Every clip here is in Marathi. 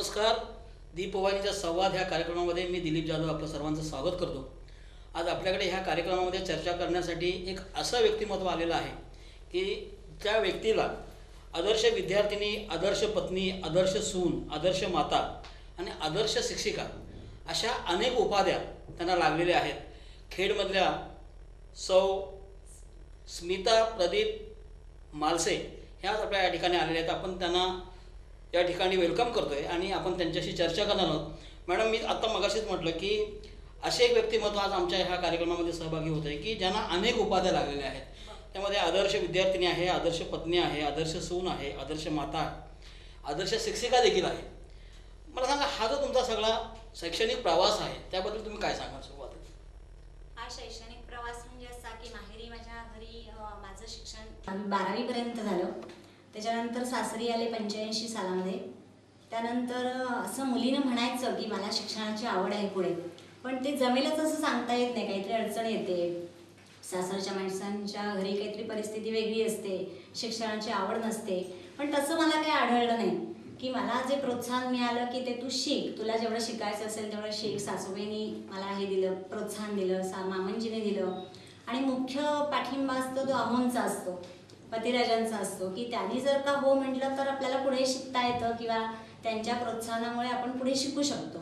नमस्कार. दीपवाणीचा संवाद ह्या कार्यक्रमामध्ये मी दिलीप जाधव आपलं सर्वांचं स्वागत करतो. आज आपल्याकडे ह्या कार्यक्रमामध्ये चर्चा करण्यासाठी एक असं व्यक्तिमत्व आलेलं आहे की त्या व्यक्तीला आदर्श विद्यार्थिनी, आदर्श पत्नी, आदर्श सून, आदर्श माता आणि आदर्श शिक्षिका अशा अनेक उपाध्या त्यांना लागलेल्या आहेत. खेडमधल्या सौ स्मिता प्रदीप मालसे ह्या आपल्या या ठिकाणी आलेल्या आहेत. आपण त्यांना या ठिकाणी वेलकम करतो आहे आणि आपण त्यांच्याशी चर्चा करणार आहोत. मॅडम, मी आत्ता मगाशीच म्हटलं की असे एक व्यक्तिमत्व आज आमच्या ह्या कार्यक्रमामध्ये सहभागी होत आहे की ज्यांना अनेक उपाध्या लागलेल्या आहेत. त्यामध्ये आदर्श विद्यार्थिनी आहे, आदर्श पत्नी आहे, आदर्श सून आहे, आदर्श माता आहे, आदर्श शिक्षिका देखील आहे. मला सांगा, हा जो तुमचा सगळा शैक्षणिक प्रवास आहे त्याबद्दल तुम्ही काय सांगाल सुरुवातीला? हा शैक्षणिक प्रवास म्हणजे असा की माहेरी माझ्या घरी माझं शिक्षण 12वी पर्यंत झालं. त्याच्यानंतर सासरी आले 85 सालामध्ये. त्यानंतर असं मुलीनं म्हणायचं की मला शिक्षणाची आवड आहे पुढे, पण ते जमेलच असं सांगता येत नाही. काहीतरी अडचण येते, सासरच्या माणसांच्या घरी काहीतरी परिस्थिती वेगळी असते, शिक्षणाची आवड नसते. पण तसं मला काही आढळलं नाही की मला जे प्रोत्साहन मिळालं की ते तू शिक, तुला जेवढं शिकायचं असेल तेवढं शिक. सासूबाईंनी मला हे दिलं, प्रोत्साहन दिलं, मामांजीने दिलं. आणि मुख्य पाठिंबा असतो तो अहोंचा असतो, पतिराजांचा असतो की त्यांनी जर का हो म्हटलं तर आपल्याला पुढे शिकता येतं किंवा त्यांच्या प्रोत्साहनामुळे आपण पुढे शिकू शकतो.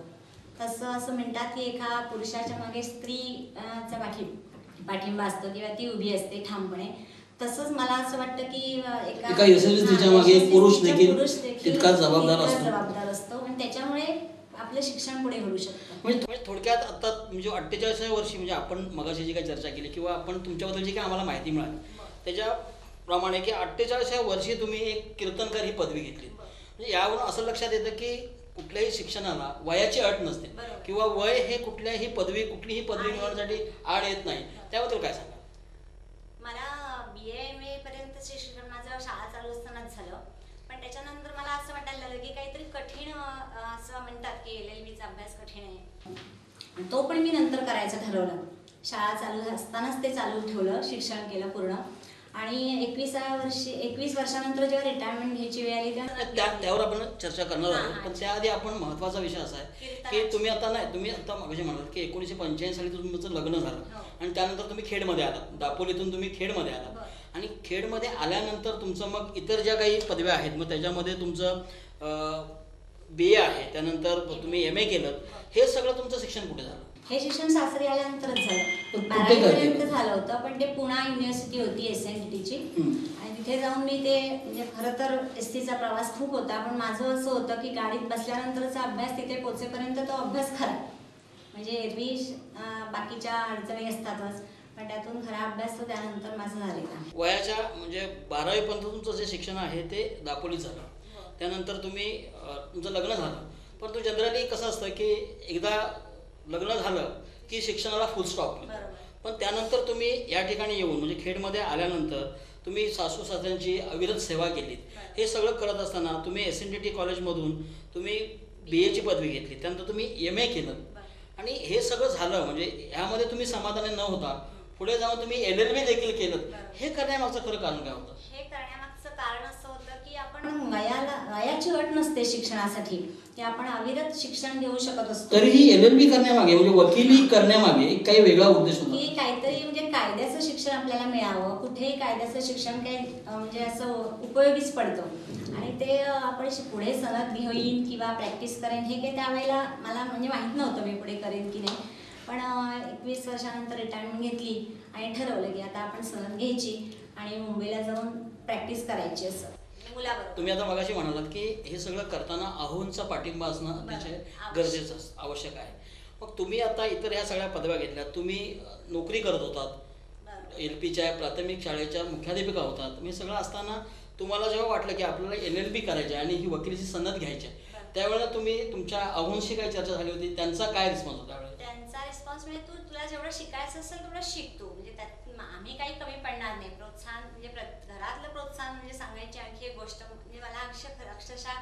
तसं असं म्हणतात की एका पुरुषाच्या मागे स्त्रीचा पाठिंबा असतो किंवा ती उभी असते ठामपणे. तसंच मला असं वाटतं की एका यशस्वी स्त्रीच्या मागे पुरुष देखील तितकाच जबाबदार असतो आणि त्याच्यामुळे आपलं शिक्षण पुढे घडू शकतं. म्हणजे थोडक्यात आता म्हणजे 48व्या वर्षी म्हणजे आपण मगाशी जी काही चर्चा केली किंवा आपण तुमच्याबद्दल जी काही आम्हाला माहिती मिळाली त्याच्याप्रमाणे की 48व्या वर्षी तुम्ही एक कीर्तनकार ही पदवी घेतली. म्हणजे यावरून असं लक्षात येतं की कुठल्याही शिक्षणाला वयाची अट नसते किंवा वय हे कुठलीही पदवी मिळवण्यासाठी आड येत नाही. त्याबद्दल काय सांगा? मला BA MA पर्यंतचे शिक्षण माझं शाळा चालू असतानाच झालं. पण त्याच्यानंतर मला असं वाटायला लागलं की काहीतरी कठीण, असं म्हणतात की LLB चा अभ्यास कठीण आहे. तो पण मी नंतर करायचं ठरवलं. शाळा चालू असतानाच ते चालू ठेवलं, शिक्षण केलं पूर्ण. आणि 21 वर्षानंतर जेव्हा रिटायरमेंट घ्यायची वेळ आली त्यावर आपण चर्चा करणार आहोत. पण त्याआधी आपण महत्त्वाचा विषय असा आहे की तुम्ही आता मागाशी म्हणालात की 1985 साली तुमचं लग्न झालं आणि त्यानंतर तुम्ही खेडमध्ये आलात. दापोलीतून तुम्ही खेडमध्ये आलात आणि खेडमध्ये आल्यानंतर तुमचं मग इतर ज्या काही पदव्या आहेत मग त्याच्यामध्ये तुमचं BA आहे, त्यानंतर तुम्ही MA केलं. हे सगळं तुमचं शिक्षण कुठे झालं? हे शिक्षण सासरी आल्यानंतरच झालं. 12वी पर्यंत झालं होतं, पण ते पुणा युनिव्हर्सिटी होती SNDTची आणि तिथे जाऊन मी ते म्हणजे खरं तर STचा प्रवास खूप होता. पण माझं असं होतं की गाडीत बसल्यानंतरचा अभ्यास तिथे पोहोचेपर्यंत तो अभ्यास खरा, म्हणजे एरवी बाकीच्या अडचणी असतातच, पण त्यातून खरा अभ्यास तो त्यानंतर माझा झालेला. वयाच्या म्हणजे 12वी पर्यंत तुमचं जे शिक्षण आहे ते दापोलीत झालं. त्यानंतर तुमचं लग्न झालं. पण तो जनरली कसं असतं की एकदा लग्न झालं की शिक्षणाला फुल स्टॉप. पण त्यानंतर तुम्ही या ठिकाणी येऊन म्हणजे खेडमध्ये आल्यानंतर तुम्ही सासू सासऱ्यांची अविरत सेवा केलीत. हे सगळं करत असताना तुम्ही SNDT कॉलेजमधून तुम्ही BA ची पदवी घेतली, त्यानंतर तुम्ही MA केलं आणि हे सगळं झालं. म्हणजे ह्यामध्ये तुम्ही समाधानी न होता पुढे जाऊन तुम्ही LLB देखील केलं. हे करण्यामागचं खरं कारण काय होतं? हे करण्यामागचं कारण असं होतं की आपण वयाची अट नसते शिक्षणासाठी, की आपण अविरत शिक्षण घेऊ शकत असतो. तरीही LLB करण्यामागे म्हणजे वकिली करण्यामागे काही वेगळा उद्देश होता की काहीतरी म्हणजे कायद्याचं शिक्षण आपल्याला मिळावं. कुठेही कायद्याचं शिक्षण काही म्हणजे असं उपयोगीच पडतं आणि ते आपण पुढे सनद घेईन किंवा प्रॅक्टिस करेन हे काही त्यावेळेला मला म्हणजे माहीत नव्हतं मी पुढे करेन की नाही. पण 21 वर्षानंतर रिटायरमेंट घेतली आणि ठरवलं की आता आपण सनद घ्यायची आणि मुंबईला जाऊन प्रॅक्टिस करायची असं मुलाबरोबर. तुम्ही आता मगाशी म्हणालात की हे सगळं करताना अहोंचा पाठिंबा असणं अतिशय गरजेचं आवश्यक आहे. मग तुम्ही आता इतर ह्या सगळ्या पदव्या घेतल्या, तुम्ही नोकरी करत होतात, LPच्या प्राथमिक शाळेच्या मुख्याध्यापिका होतात. मी सगळं असताना तुम्हाला जेव्हा वाटलं की आपल्याला LLB करायची आणि ही वकिलीची सनद घ्यायची त्यावेळेला तुम्ही तुमच्या अहोंशी काही चर्चा झाली होती, त्यांचा काय रिस्पॉन्स होता? त्यांचा रिस्पॉन्स म्हणजे तुला जेवढं शिकायचं असेल तेवढं शिक तू, म्हणजे त्यात आम्ही काही कमी पडणार नाही. प्रोत्साहन म्हणजे घरातलं प्रोत्साहन म्हणजे सांगायची आणखी एक गोष्ट म्हणजे मला अक्षरशः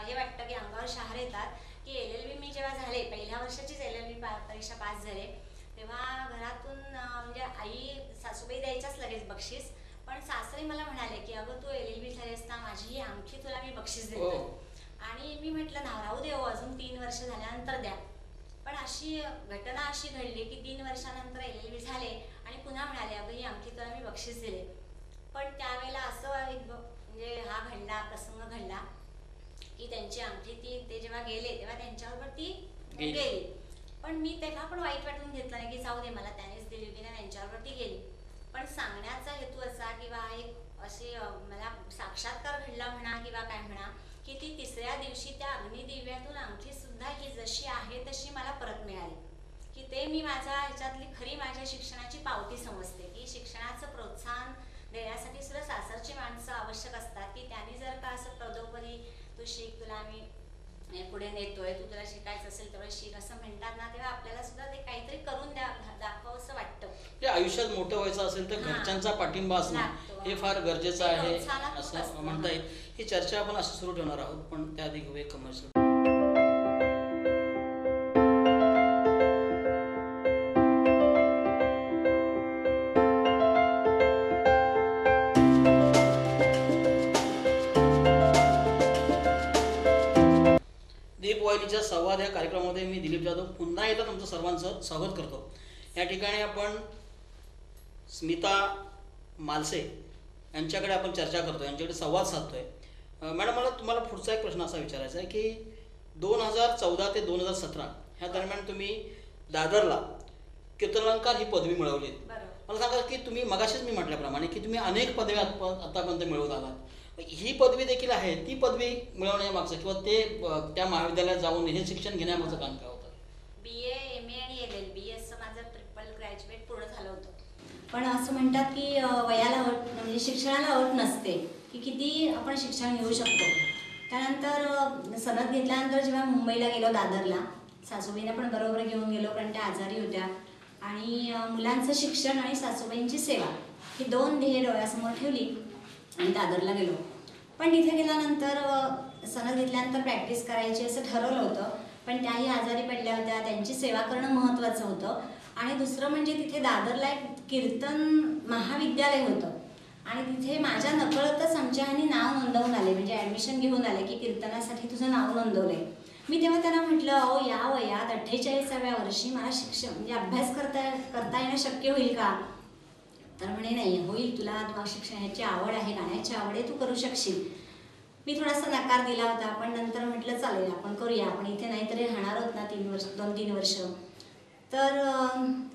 हे वाटतं की अंगावर शहारे येतात की LLB मी जेव्हा झाले, पहिल्या वर्षाचीच LLB परीक्षा पास झाले, तेव्हा घरातून म्हणजे आई सासूबाई द्यायच्याच लगेच बक्षीस, पण सासरे मला म्हणाले की अगं तू LLB झाली असता माझी आणखी तुला मी बक्षीस देतो. आणि मी म्हटलं ना राहू दे हो, अजून 3 वर्ष झाल्यानंतर द्या. पण अशी घटना अशी घडली की 3 वर्षानंतर LLB झाले आणि पुन्हा म्हणाले अगं ही अंगठी तुला मी बक्षीस दिले. पण त्यावेळेला असं एक म्हणजे हा घडला, प्रसंग घडला की त्यांची अंगठी ते जेव्हा गेले तेव्हा त्यांच्याबरोबर ती गेली. पण मी तेव्हा पण वाईट वाटून घेतलं नाही की जाऊ दे, मला त्यानेच दिली होती ना, त्यांच्याबरोबर ती गेली. पण सांगण्याचा हेतू असा किंवा एक असे मला साक्षात्कार घडला म्हणा किंवा काय म्हणा की ती 3ऱ्या दिवशी त्या अग्निदिव्यातून अंगठी सुद्धा ही जशी आहे तशी मला परत मिळाली. की ते मी माझ्या ह्याच्यातली खरी माझ्या शिक्षणाची पावती समजते की शिक्षणाचं प्रोत्साहन देण्यासाठी सुद्धा सासरची माणसं आवश्यक असतात की त्यांनी जर का असं पदोपदी तू शिक, तुला आम्ही पुढे नेतोय, तू तुला शिकायचं असेल तेवढं शिक असं म्हणतात ना, तेव्हा आपल्याला सुद्धा ते काहीतरी करून दाखवावं असं वाटतं. आयुष्यात मोठं व्हायचं असेल तर घरच्यांचा पाठिंबा असणं हे फार गरजेचं आहे असं म्हणता येईल. ही चर्चा आपण असं सुरू ठेवणार आहोत, पण त्याआधी घेऊया कमर्शियल. दीपवाहिनीच्या संवाद या कार्यक्रमामध्ये मी दिलीप जाधव पुन्हा एकदा तुमचं सर्वांचं स्वागत करतो. या ठिकाणी आपण स्मिता मालसे यांच्याकडे आपण चर्चा करतो, यांच्याकडे संवाद साधतोय. मॅडम, मला तुम्हाला पुढचा एक प्रश्न असा विचारायचा आहे की 2014 ते 2017 ह्या दरम्यान तुम्ही दादरला कीर्तनालंकार ही पदवी मिळवली. मला सांगा की तुम्ही मगाशीच मी म्हटल्याप्रमाणे की तुम्ही अनेक पदवी आतापर्यंत मिळवत आलात. ही पदवी देखील आहे, ती पदवी मिळवण्यामागचं किंवा ते त्या महाविद्यालयात जाऊन हे शिक्षण घेण्यामागचं काम काय होतं? BA, MA आणि LLB असं माझं ट्रिपल ग्रॅज्युएट पूर्ण झालं होतं. पण असं म्हणतात की वयाला अट म्हणजे शिक्षणाला अट नसते की किती आपण शिक्षण घेऊ शकतो. त्यानंतर सनद घेतल्यानंतर जेव्हा मुंबईला गेलो दादरला, सासूबाईंना पण बरोबर घेऊन गेलो कारण त्या आजारी होत्या. आणि मुलांचं शिक्षण आणि सासूबाईंची सेवा ही 2 ध्येय डोळ्यासमोर ठेवली आणि दादरला गेलो. पण तिथे गेल्यानंतर सनद घेतल्यानंतर प्रॅक्टिस करायची असं ठरवलं होतं. पण त्याही आजारी पडल्या होत्या, त्यांची सेवा करणं महत्त्वाचं होतं. आणि दुसरं म्हणजे तिथे दादरला एक कीर्तन महाविद्यालय होतं आणि तिथे माझ्या नकळतच आमच्या ह्यांनी नाव नोंदवून आले, म्हणजे ॲडमिशन घेऊन आले की कीर्तनासाठी तुझं नाव नोंदवलंय. मी तेव्हा त्यांना म्हटलं अहो या वयात 48व्या वर्षी मला शिक्षण म्हणजे अभ्यास करता येणं शक्य होईल का? तर म्हणे नाही होईल, तुला शिक्षणाची आवड आहे, गाण्याची आवड आहे, तू करू शकशील. मी थोडासा नकार दिला होता, पण नंतर म्हटलं चालेल आपण करूया, आपण इथे नाहीतरी राहणार आहोत ना 2-3 वर्ष. तर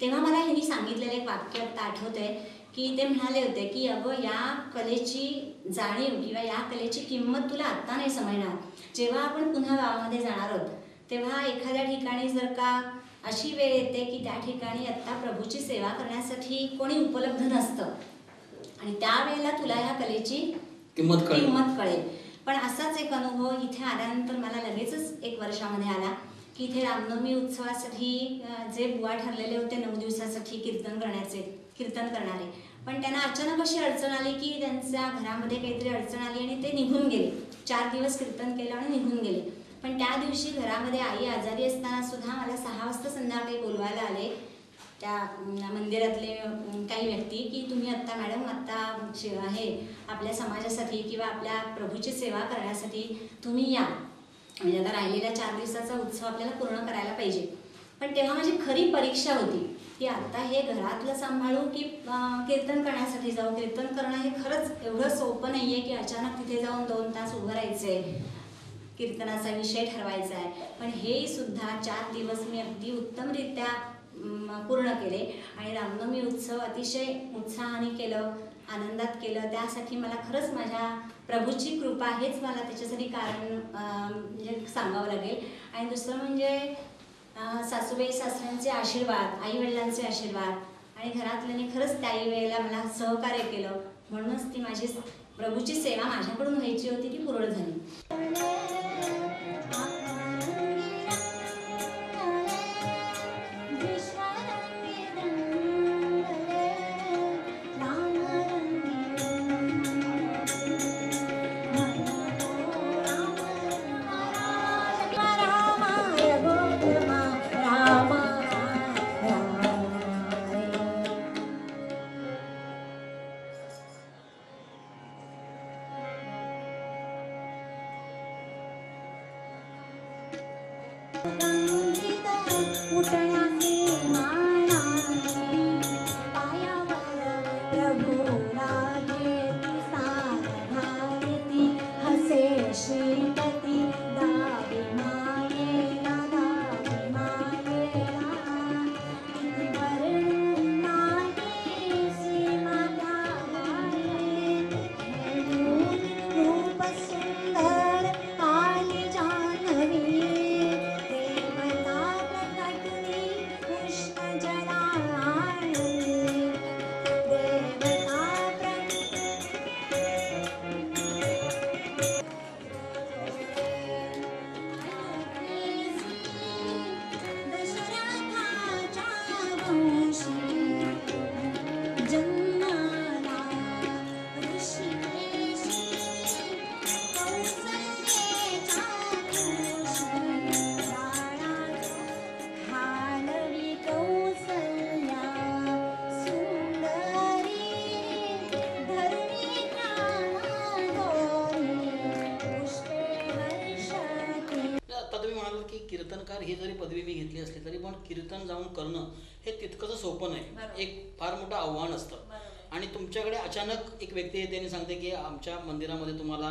तेव्हा मला ह्यांनी सांगितलेलं एक वाक्य आठवतंय की ते म्हणाले होते की अगं या कलेची जाणीव किंवा या कलेची किंमत तुला आत्ता नाही समजणार. जेव्हा आपण पुन्हा गावामध्ये जाणार आहोत तेव्हा एखाद्या ठिकाणी जर का अशी वेळ येते की त्या ठिकाणी आत्ता प्रभूची सेवा करण्यासाठी कोणी उपलब्ध नसतं आणि त्यावेळेला तुला ह्या कलेची किंमत कळेल. पण असाच एक अनुभव इथे आल्यानंतर मला लगेचच 1 वर्षामध्ये आला की इथे रामनवमी उत्सवासाठी जे बुवा ठरलेले होते 9 दिवसासाठी कीर्तन करणारे, पण त्यांना अचानक अशी अडचण आली की त्यांच्या घरामध्ये काहीतरी अडचण आली आणि ते निघून गेले. 4 दिवस कीर्तन केलं आणि निघून गेले. पण त्या दिवशी घरामध्ये आई आजारी असताना सुद्धा मला 6 वाजता संध्याकाळी बोलवायला आले त्या मंदिरातले काही व्यक्ती की तुम्ही आत्ता मॅडम आत्ता हे आपल्या समाजासाठी किंवा आपल्या प्रभूची सेवा करण्यासाठी तुम्ही या, म्हणजे आता राहिलेला 4 दिवसाचा उत्सव आपल्याला पूर्ण करायला पाहिजे. पण तेव्हा माझी खरी परीक्षा होती की आता हे घरातलं सांभाळू की कीर्तन करण्यासाठी जाऊ. कीर्तन करणं हे खरंच एवढं सोपं नाही आहे की अचानक तिथे जाऊन 2 तास उभं राहायचं आहे, कीर्तनाचा विषय ठरवायचा आहे. पण हेही सुद्धा 4 दिवस मी अगदी उत्तमरित्या पूर्ण केले आणि रामनवमी उत्सव अतिशय उत्साहाने केलं, आनंदात केलं. त्यासाठी मला खरंच माझ्या प्रभूची कृपा हेच मला त्याच्यासाठी कारण म्हणजे सांगावं लागेल. आणि दुसरं म्हणजे सासूबाई सासऱ्यांचे आशीर्वाद, आईवडिलांचे आशीर्वाद आणि घरातल्याने खरंच त्याही वेळेला मला सहकार्य केलं, म्हणूनच ती माझी प्रभूची सेवा माझ्याकडून व्हायची होती ती पूर्ण झाली. आता तुम्ही म्हणालात की कीर्तनकार ही जरी पदवी मी घेतली असली तरी पण कीर्तन जाऊन करणं हे तितकंसं सोपं नाही. बरोबर. एक फार मोठं आव्हान असतं. बरोबर. आणि तुमच्याकडे अचानक एक व्यक्ती येते आणि सांगते की आमच्या मंदिरामध्ये तुम्हाला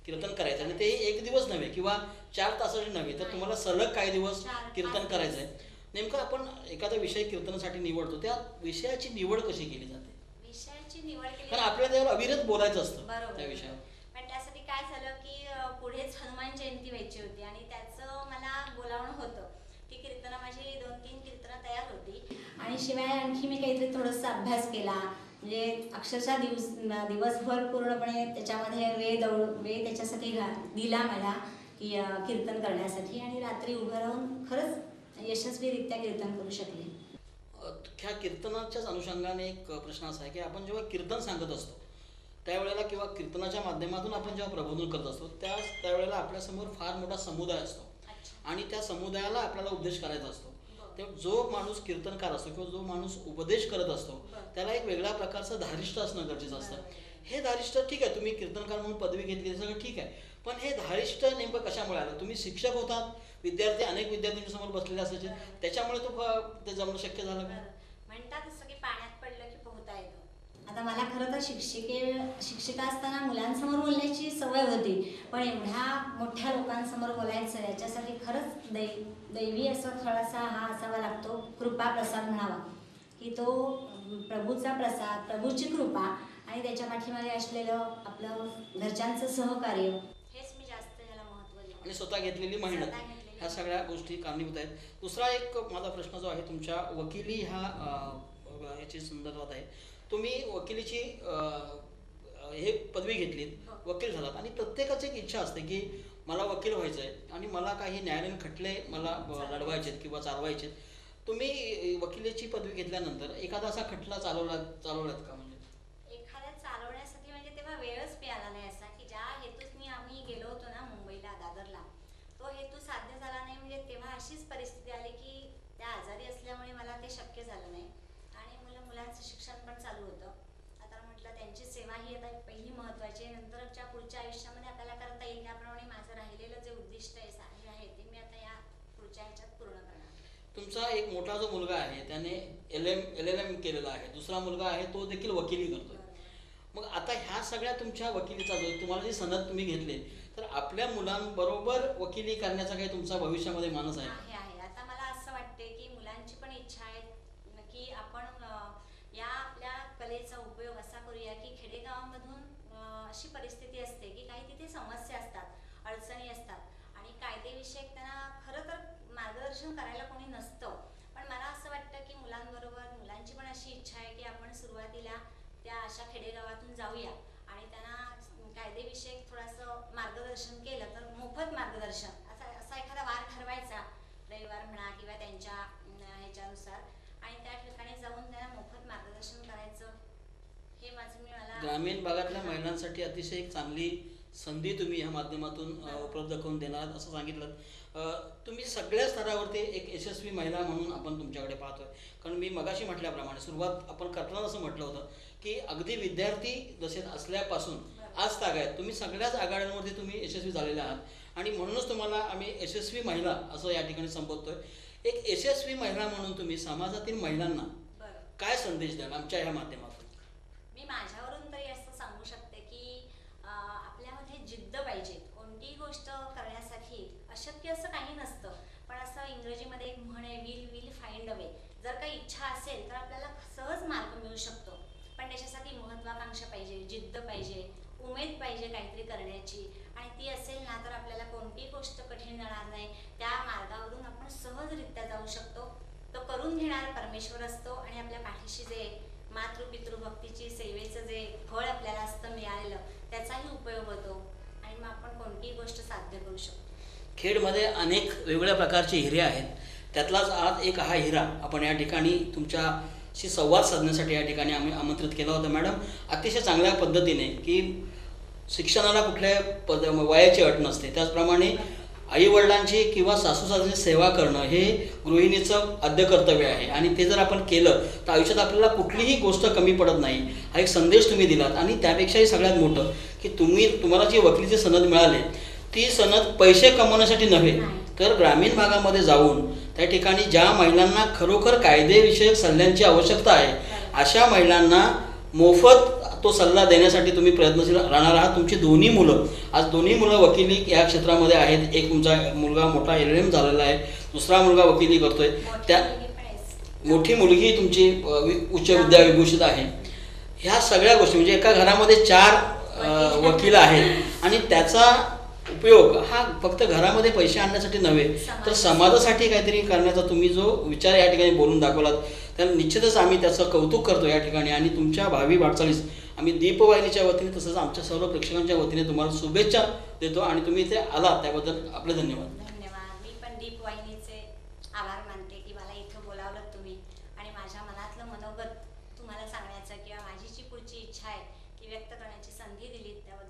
कीर्तन करायचं आणि ते एक दिवस नव्हे किंवा 4 तासाचे नव्हे तर तुम्हाला सलग काही दिवस 4-5 कीर्तन करायचं आहे. नेमकं आपण एखादा विषय कीर्तनासाठी निवडतो त्या विषयाची निवड कशी केली जाते? विषयाची निवड केली कारण आपल्याला त्यावर अविरत बोलायचं असतं बरोबर. त्या विषयावर. पण त्यासाठी काय झालं की पुढेच हनुमान जयंती व्हायची होती आणि त्याचं मला बोलावणं होतं. ती कीर्तनं माझी 2-3 कीर्तनं तयार होती आणि शिवाय आणखी मी काहीतरी थोडासा अभ्यास केला. म्हणजे अक्षरशः दिवसभर पूर्णपणे त्याच्यामध्ये वेळ त्याच्यासाठी दिला मला की कीर्तन करण्यासाठी आणि रात्री उभं राहून खरंच यशस्वीरित्या कीर्तन करू शकले. ह्या कीर्तनाच्याच अनुषंगाने एक प्रश्न असा आहे की आपण जेव्हा कीर्तन सांगत असतो त्यावेळेला किंवा कीर्तनाच्या माध्यमातून आपण जेव्हा प्रबोधन करत असतो त्यावेळेला आपल्यासमोर फार मोठा समुदाय असतो आणि त्या समुदायाला आपल्याला उपदेश करायचा असतो. तेव्हा जो माणूस कीर्तनकार असतो किंवा जो माणूस उपदेश करत असतो त्याला एक वेगळ्या प्रकारचं धारिष्ट असणं गरजेचं असतं. हे धारिष्ट ठीक आहे, तुम्ही कीर्तनकार म्हणून पदवी घेतली हे सगळं ठीक आहे, पण हे धारिष्ट नेमकं कशामुळे आलं? तुम्ही शिक्षक होतात, अनेक विद्यार्थ्यांच्या समोर बसलेले असायचे, त्याच्यामुळे ते जमणं शक्य झालं का? म्हणतात असं की पाण्यात पडलं की पोहता येतं. आता मला खरं तर शिक्षिका असताना मुलांसमोर बोलण्याची सवय होती, पण एवढ्या मोठ्या लोकांसमोर बोलायचं याच्यासाठी खरंच दैवी असं थोडासा हा असावा लागतो, कृपा प्रसाद म्हणावा की तो प्रभूचा प्रसाद, प्रभूची कृपा आणि त्याच्या पाठीमागे असलेलं आपलं घरच्यांचं सहकार्य हेच मी जास्त याला महत्त्व देते. आणि स्वतः घेतलेली मेहनत ह्या सगळ्या गोष्टी कारणीभूत आहेत. दुसरा एक माझा प्रश्न जो आहे तुमच्या वकिली याची संदर्भात आहे. तुम्ही वकिलीची हे पदवी घेतलीत, वकील झालात आणि प्रत्येकाची एक इच्छा असते की मला वकील व्हायचं आहे आणि मला काही न्यायालयीन खटले मला लढवायचे आहेत किंवा चालवायचे आहेत. तुम्ही वकिलीची पदवी घेतल्यानंतर एखादा असा खटला चालवलात का? म्हणजे एखाद्या चालवण्यासाठी म्हणजे तेव्हा वेळच मिळाला नाही असा की ज्या हेतूने आम्ही गेलो होतो ना मुंबईला दादरला, तो हेतू साध्य झाला नाही. म्हणजे तेव्हा अशीच परिस्थिती आली की त्या आजारी असल्यामुळे मला ते शक्य झालं नाही आणि मुलांचं शिक्षण पण चालू होतं. आता म्हटलं त्यांची सेवा ही आता पहिली महत्त्वाची आहे, नंतरच्या पुढच्या आयुष्यामध्ये आपल्याला करता येईल त्याप्रमाणे माझं राहिलेलं जे उद्दिष्ट आहे ते मी आता या पुढच्या ह्याच्यात पूर्ण करणार. तुमचा एक मोठा जो मुलगा आहे त्याने LLM केलेला आहे, दुसरा मुलगा आहे तो देखील वकिली करतोय. मग आता ह्या सगळ्या तुमच्या वकिलीचा जो तुम्हाला जी सनद तुम्ही घेतली तर आपल्या मुलांबरोबर वकिली करण्याचा काही तुमचा भविष्यामध्ये मानस आहे? आहे. आता मला असं वाटते की मुलांची पण इच्छा आहे की आपण या आपल्या कलेचा उपयोग असा करूया की खेडेगावामधून अशी परिस्थिती असते की काही तिथे समस्या असतात, अडचणी असतात आणि कायदेविषयक त्यांना खरं तर मार्गदर्शन करायला कोणी नसतं. पण मला असं वाटतं की मुलांची पण अशी इच्छा आहे की आपण सुरुवातीला त्या अशा खेडेगावातून जाऊया आणि त्यांना कायदेविषयक थोडंसं मार्गदर्शन केलं तर मोफत मार्गदर्शन असा एखादा वार ठरवायचा, रविवार म्हणा किंवा त्यांच्या ह्याच्यानुसार, आणि त्या ठिकाणी जाऊन त्यांना मोफत मार्गदर्शन करायचं हे मला ग्रामीण भागातल्या महिलांसाठी अतिशय एक चांगली संधी तुम्ही ह्या माध्यमातून उपलब्ध करून देणार असं सांगितलं. तुम्ही सगळ्या स्तरावरती एक यशस्वी महिला म्हणून आपण तुमच्याकडे पाहतोय. कारण मी मगाशी म्हटल्याप्रमाणे सुरुवात आपण करताना असं म्हटलं होतं की अगदी विद्यार्थी जसे असल्यापासून आज तागायत तुम्ही सगळ्याच आघाड्यांवरती तुम्ही यशस्वी झालेले आहात आणि म्हणूनच तुम्हाला आम्ही यशस्वी महिला असं या ठिकाणी संबोधतोय. एक यशस्वी महिला म्हणून तुम्ही समाजातील महिलांना बरं. काय संदेश द्याल आमच्या ह्या माध्यमातून? मी माझ्यावरून तरी असं सांगू शकते की आपल्यामध्ये जिद्द पाहिजे. कोणतीही गोष्ट करण्यासाठी अशक्य असं काही नसतं. पण असं इंग्रजीमध्ये एक म्हण आहे, विल फाइंड अ वे. जर काही इच्छा असेल तर आपल्याला सहज मार्ग मिळू शकतो. पण त्याच्यासाठी महत्त्वाकांक्षा पाहिजे, जिद्द पाहिजे, उमेद पाहिजे काहीतरी करण्याची. आणि ती असेल ना तर आपल्याला कोणतीही गोष्ट कठीण जाणार नाही. त्या मार्गावरून आपण सहजरित्या जाऊ शकतो. तो करून घेणारा परमेश्वर असतो आणि आपल्या पाठीशी जे मातृपितृभक्तीची सेवेचं जे फळ आपल्याला असतं मिळालेलं, त्याचाही उपयोग होतो आणि मग आपण कोणतीही गोष्ट साध्य करू शकतो. खेडमध्ये अनेक वेगवेगळ्या प्रकारचे हिरे आहेत. त्यातलाच आज एक हा हिरा आपण या ठिकाणी तुमच्याशी संवाद साधण्यासाठी या ठिकाणी आम्ही आमंत्रित केला होता. मॅडम, अतिशय चांगल्या पद्धतीने की शिक्षणाला कुठल्या वयाची अट नसते, त्याचप्रमाणे आईवडिलांची किंवा सासू सासऱ्यांची सेवा करणं हे गृहिणीचं आद्य कर्तव्य आहे आणि ते जर आपण केलं तर आयुष्यात आपल्याला कुठलीही गोष्ट कमी पडत नाही. हा एक संदेश तुम्ही दिलात. आणि त्यापेक्षाही सगळ्यात मोठं की तुम्हाला जी वकिलीची सनद मिळाली ती सनद पैसे कमवण्यासाठी नव्हे तर ग्रामीण भागामध्ये जाऊन त्या ठिकाणी ज्या महिलांना खरोखर कायदेविषयक सल्ल्यांची आवश्यकता आहे अशा महिलांना मोफत तो सल्ला देण्यासाठी तुम्ही प्रयत्नशील राहणार आहात. तुमची दोन्ही मुलं वकिली या क्षेत्रामध्ये आहेत. एक तुमचा मुलगा मोठा LLM झालेला आहे, दुसरा मुलगा वकिली करतोय. त्या मोठी मुलगी तुमची उच्च विद्याविभूषित आहे. ह्या सगळ्या गोष्टी म्हणजे एका घरामध्ये 4 वकील आहेत आणि त्याचा उपयोग हा फक्त घरामध्ये पैसे आणण्यासाठी नव्हे तर समाजासाठी काहीतरी करण्याचा तुम्ही जो विचार या ठिकाणी बोलून दाखवलात तर निश्चितच आम्ही त्याचं कौतुक करतो या ठिकाणी. आणि तुमच्या भावी वाटचालीस आम्ही दीपवाहिनीच्या वतीने तसंच आमच्या सर्व प्रेक्षकांच्या वतीने तुम्हाला शुभेच्छा देतो आणि तुम्ही इथे आलात त्याबद्दल आपले धन्यवाद. धन्यवाद. मी पण दीपवाहिनीचे आभार मानते की मला इथं बोलावलं तुम्ही आणि माझ्या मनातलं मनोगत तुम्हाला सांगण्याचं किंवा माझी जी पुढची इच्छा आहे ती व्यक्त करण्याची संधी दिली त्याबद्दल